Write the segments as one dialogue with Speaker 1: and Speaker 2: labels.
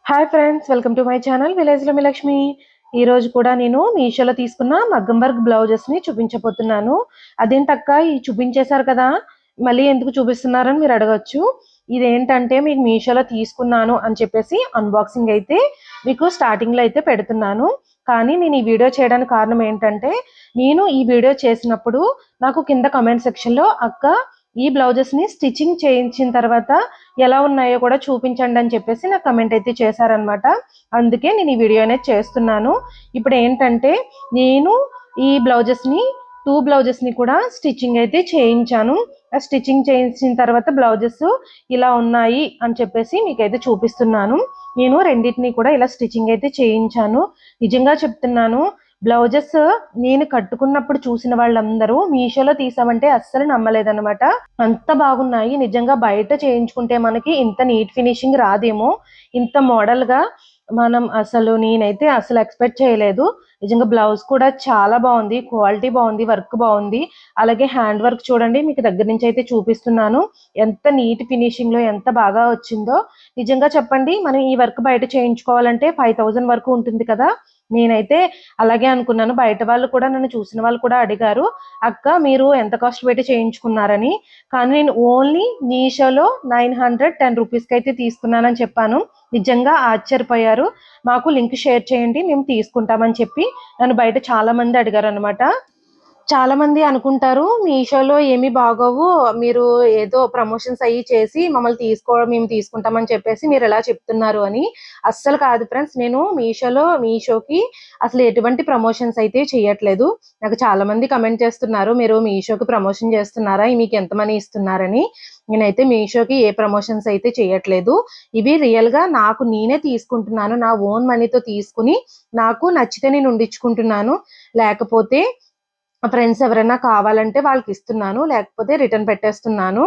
Speaker 1: Hi friends, welcome to my channel village లో మీ లక్ష్మి. ఈ రోజు కూడా నేను మీషోలో తీసుకున్న మగ్గం వర్క్ బ్లౌజెస్ ని చూపించబోతున్నాను. అదేంటక్క ఈ చూపించేశారు కదా, మళ్ళీ ఎందుకు చూపిస్తున్నారని మీరు అడగచ్చు. ఇదేంటంటే మీకు మీషోలో తీసుకున్నాను అని చెప్పేసి అన్బాక్సింగ్ అయితే మీకు స్టార్టింగ్ లో అయితే పెడుతున్నాను. కానీ నేను ఈ వీడియో చేయడానికి కారణం ఏంటంటే, నేను ఈ వీడియో చేసినప్పుడు నాకు కింద కమెంట్ సెక్షన్ లో అక్క ఈ బ్లౌజెస్ ని స్టిచ్చింగ్ చేయించిన తర్వాత ఎలా ఉన్నాయో కూడా చూపించండి అని చెప్పేసి నాకు కమెంట్ అయితే చేశారనమాట. అందుకే నేను ఈ వీడియో అనేది చేస్తున్నాను. ఇప్పుడు ఏంటంటే నేను ఈ బ్లౌజెస్ ని 2 బ్లౌజెస్ ని కూడా స్టిచ్చింగ్ అయితే చేయించాను. ఆ స్టిచ్చింగ్ చేయించిన తర్వాత బ్లౌజెస్ ఇలా ఉన్నాయి అని చెప్పేసి మీకైతే చూపిస్తున్నాను. నేను రెండింటిని కూడా ఇలా స్టిచ్చింగ్ అయితే చేయించాను. నిజంగా చెప్తున్నాను, బ్లౌజెస్ నేను కట్టుకున్నప్పుడు చూసిన వాళ్ళందరూ మీషోలో తీసామంటే అస్సలు నమ్మలేదన్నమాట. అంత బాగున్నాయి. నిజంగా బయట చేయించుకుంటే మనకి ఇంత నీట్ ఫినిషింగ్ రాదేమో, ఇంత మోడల్ గా నేనైతే అసలు ఎక్స్పెక్ట్ చేయలేదు. నిజంగా బ్లౌజ్ కూడా చాలా బాగుంది, క్వాలిటీ బాగుంది, వర్క్ బాగుంది. అలాగే హ్యాండ్ వర్క్ చూడండి, మీకు దగ్గర నుంచి అయితే చూపిస్తున్నాను. ఎంత నీట్ ఫినిషింగ్ లో ఎంత బాగా వచ్చిందో. నిజంగా చెప్పండి, మనం ఈ వర్క్ బయట చేయించుకోవాలంటే 5000 వరకు ఉంటుంది కదా. నేనైతే అలాగే అనుకున్నాను. బయట వాళ్ళు కూడా, నన్ను చూసిన వాళ్ళు కూడా అడిగారు, అక్క మీరు ఎంత కాస్ట్ పెట్టి చేయించుకున్నారని. కానీ నేను ఓన్లీ మీషోలో 910 రూపీస్కి అయితే తీసుకున్నానని చెప్పాను. నిజంగా ఆశ్చర్యపోయారు. మాకు లింక్ షేర్ చేయండి, మేము తీసుకుంటామని చెప్పి నన్ను బయట చాలా మంది అడిగారు అనమాట. చాలా మంది అనుకుంటారు మీషోలో ఏమీ బాగోవు, మీరు ఏదో ప్రమోషన్స్ అయ్యి చేసి మమ్మల్ని మేము తీసుకుంటామని చెప్పేసి మీరు ఎలా చెప్తున్నారు అని. అస్సలు కాదు ఫ్రెండ్స్, నేను మీషోకి అసలు ఎటువంటి ప్రమోషన్స్ అయితే చేయట్లేదు. నాకు చాలా మంది కమెంట్ చేస్తున్నారు, మీరు మీషోకి ప్రమోషన్ చేస్తున్నారా, మీకు ఎంత మనీ ఇస్తున్నారని. నేనైతే మీషోకి ఏ ప్రమోషన్స్ అయితే చేయట్లేదు. ఇవి రియల్ గా నాకు నేనే తీసుకుంటున్నాను, నా ఓన్ మనీతో తీసుకుని నాకు నచ్చితే నేను ఉండించుకుంటున్నాను. లేకపోతే ఫ్రెండ్స్ ఎవరైనా కావాలంటే వాళ్ళకి ఇస్తున్నాను, లేకపోతే రిటర్న్ పెట్టేస్తున్నాను.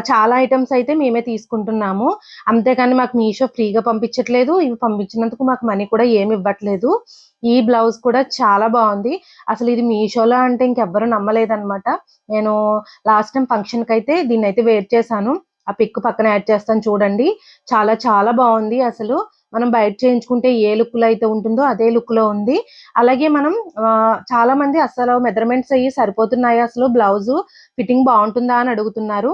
Speaker 1: చాలా ఐటమ్స్ అయితే మేమే తీసుకుంటున్నాము. అంతేకాని మాకు మీషో ఫ్రీగా పంపించట్లేదు. ఇవి పంపించినందుకు మాకు మనీ కూడా ఏమి ఇవ్వట్లేదు. ఈ బ్లౌజ్ కూడా చాలా బాగుంది. అసలు ఇది మీషోలో అంటే ఇంకెవ్వరూ నమ్మలేదన్నమాట. నేను లాస్ట్ టైం ఫంక్షన్ కి అయితే దీన్ని అయితే వేర్ చేశాను. ఆ పిక్ పక్కన యాడ్ చేస్తాను చూడండి. చాలా చాలా బాగుంది. అసలు మనం బయట చేయించుకుంటే ఏ లుక్ లో అయితే ఉంటుందో అదే లుక్ లో ఉంది. అలాగే మనం చాలా మంది అసలు మెజర్మెంట్స్ అయ్యి సరిపోతున్నాయి, అసలు బ్లౌజ్ ఫిట్టింగ్ బాగుంటుందా అని అడుగుతున్నారు.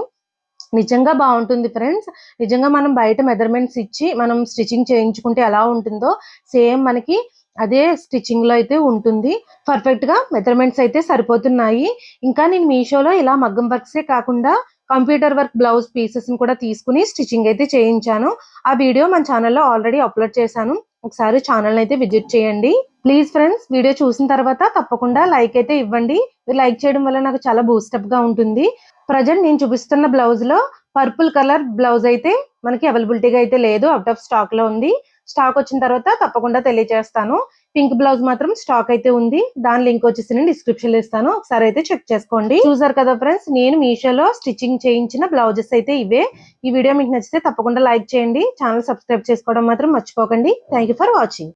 Speaker 1: నిజంగా బాగుంటుంది ఫ్రెండ్స్. నిజంగా మనం బయట మెజర్మెంట్స్ ఇచ్చి మనం స్టిచ్చింగ్ చేయించుకుంటే ఎలా ఉంటుందో సేమ్ మనకి అదే స్టిచ్చింగ్ లో అయితే ఉంటుంది. పర్ఫెక్ట్ గా మెజర్మెంట్స్ అయితే సరిపోతున్నాయి. ఇంకా నేను మీషోలో ఇలా మగ్గం వర్క్సే కాకుండా కంప్యూటర్ వర్క్ బ్లౌజ్ పీసెస్ ని కూడా తీసుకుని స్టిచ్చింగ్ అయితే చేయించాను. ఆ వీడియో మన ఛానల్లో ఆల్రెడీ అప్లోడ్ చేశాను. ఒకసారి ఛానల్ అయితే విజిట్ చేయండి ప్లీజ్ ఫ్రెండ్స్. వీడియో చూసిన తర్వాత తప్పకుండా లైక్ అయితే ఇవ్వండి. మీరు లైక్ చేయడం వల్ల నాకు చాలా బూస్టప్ గా ఉంటుంది. ప్రజెంట్ నేను చూపిస్తున్న బ్లౌజ్ లో పర్పుల్ కలర్ బ్లౌజ్ అయితే మనకి అవైలబిలిటీగా అయితే లేదు, అవుట్ ఆఫ్ స్టాక్ లో ఉంది. స్టాక్ వచ్చిన తర్వాత తప్పకుండా తెలియజేస్తాను. పింక్ బ్లౌజ్ మాత్రం స్టాక్ అయితే ఉంది. దాని లింక్ వచ్చేసి నేను డిస్క్రిప్షన్ లో ఇస్తాను, ఒకసారి అయితే చెక్ చేసుకోండి. చూసారు కదా ఫ్రెండ్స్, నేను మీషోలో స్టిచ్చింగ్ చేయించిన బ్లౌజెస్ అయితే ఇవే. ఈ వీడియో మీకు నచ్చితే తప్పకుండా లైక్ చేయండి. ఛానల్ సబ్స్క్రైబ్ చేసుకోవడం మాత్రం మర్చిపోకండి. Thank you for watching.